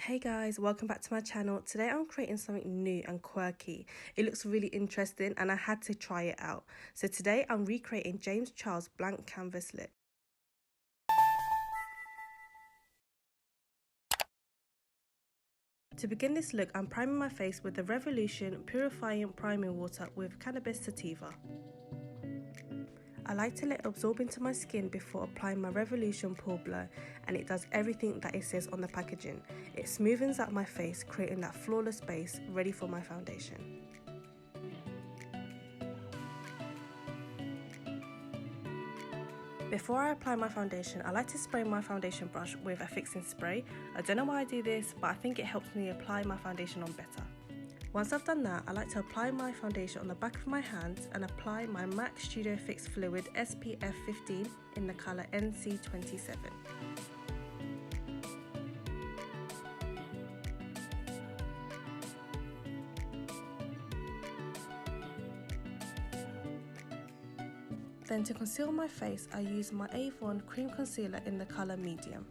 Hey guys, welcome back to my channel. Today I'm creating something new and quirky. It looks really interesting and I had to try it out. So today I'm recreating James Charles' blank canvas lip. To begin this look, I'm priming my face with the Revolution Purifying Priming Water with Cannabis Sativa. I like to let it absorb into my skin before applying my Revolution Pore Blur, and it does everything that it says on the packaging. It smoothens out my face, creating that flawless base ready for my foundation. Before I apply my foundation, I like to spray my foundation brush with a fixing spray. I don't know why I do this, but I think it helps me apply my foundation on better. Once I've done that, I like to apply my foundation on the back of my hands and apply my MAC Studio Fix Fluid SPF 15 in the colour NC27. Then to conceal my face, I use my Avon Cream Concealer in the colour Medium.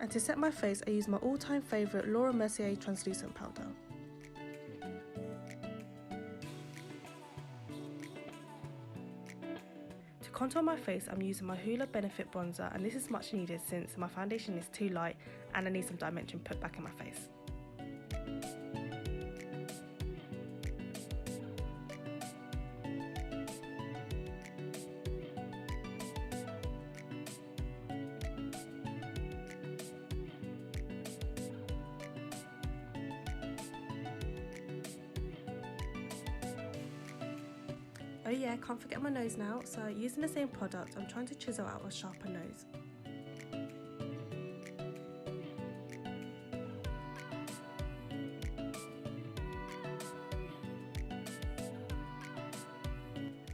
And to set my face, I use my all-time favourite Laura Mercier translucent powder. To contour my face, I'm using my Hoola Benefit bronzer, and this is much needed since my foundation is too light and I need some dimension put back in my face. Oh yeah, can't forget my nose now, so using the same product, I'm trying to chisel out a sharper nose.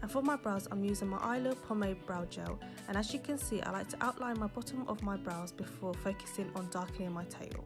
And for my brows, I'm using my Eyelure Pomade Brow Gel, and as you can see, I like to outline my bottom of my brows before focusing on darkening my tail.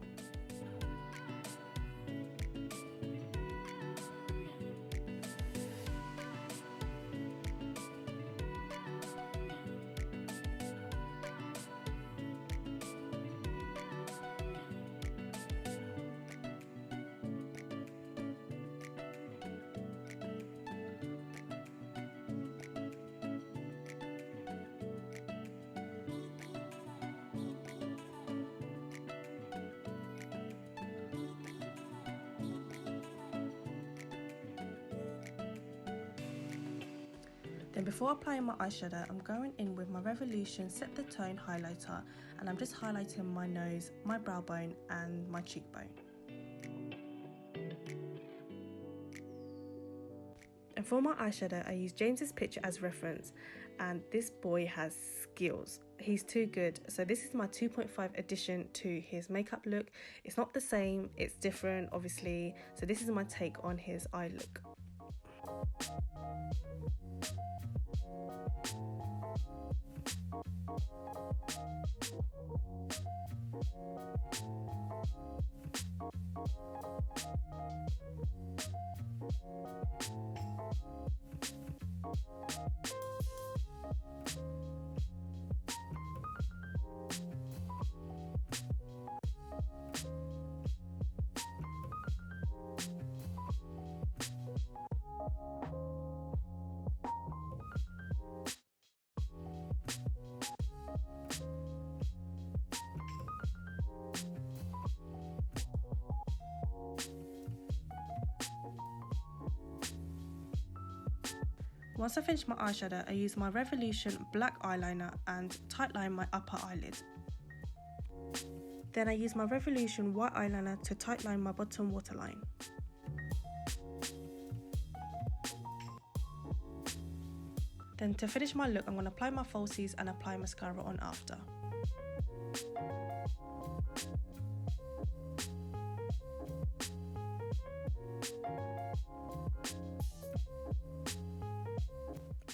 Then before applying my eyeshadow, I'm going in with my Revolution Set the Tone highlighter, and I'm just highlighting my nose, my brow bone and my cheekbone. And for my eyeshadow, I use James's picture as reference, and this boy has skills. He's too good. So this is my 2.5 addition to his makeup look. It's not the same, it's different obviously. So this is my take on his eye look. Once I finish my eyeshadow, I use my Revolution black eyeliner and tightline my upper eyelid. Then I use my Revolution white eyeliner to tightline my bottom waterline. Then to finish my look, I'm going to apply my falsies and apply mascara on after.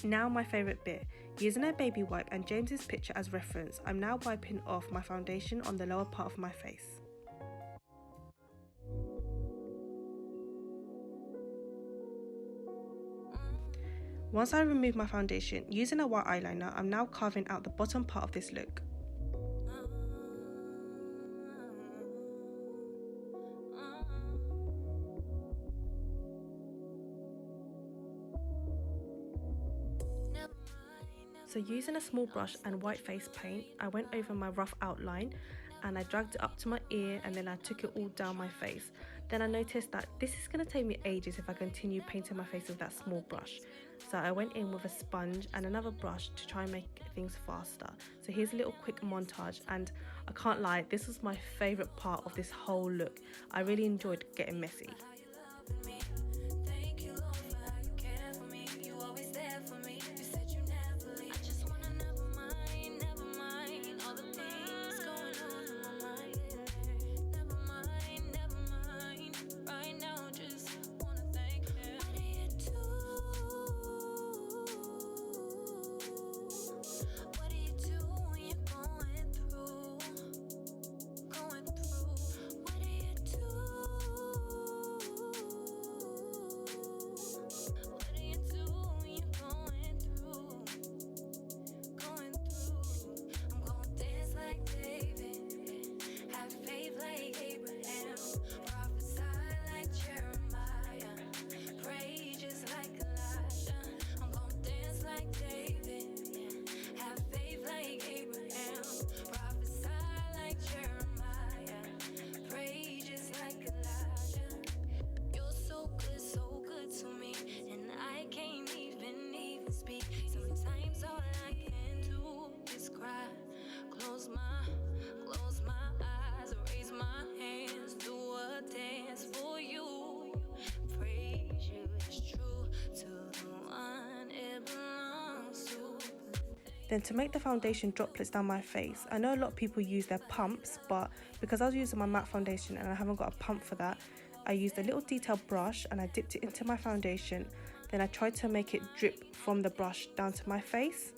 Now my favourite bit. Using a baby wipe and James's picture as reference, I'm now wiping off my foundation on the lower part of my face. Once I remove my foundation, using a white eyeliner, I'm now carving out the bottom part of this look. So using a small brush and white face paint, I went over my rough outline and I dragged it up to my ear, and then I took it all down my face. Then I noticed that this is going to take me ages if I continue painting my face with that small brush. So I went in with a sponge and another brush to try and make things faster. So here's a little quick montage, and I can't lie, this was my favourite part of this whole look. I really enjoyed getting messy. Then to make the foundation droplets down my face, I know a lot of people use their pumps, but because I was using my matte foundation and I haven't got a pump for that, I used a little detailed brush and I dipped it into my foundation. Then I tried to make it drip from the brush down to my face.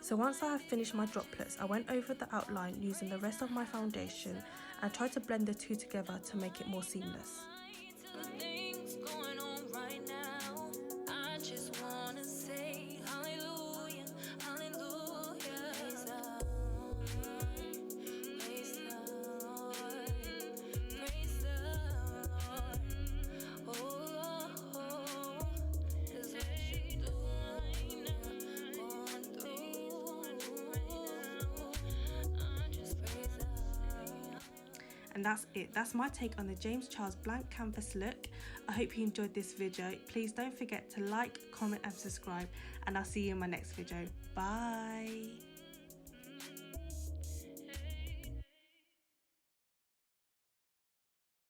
So once I have finished my droplets, I went over the outline using the rest of my foundation and tried to blend the two together to make it more seamless. And that's it. That's my take on the James Charles blank canvas look. I hope you enjoyed this video. Please don't forget to like, comment and subscribe, and I'll see you in my next video. Bye.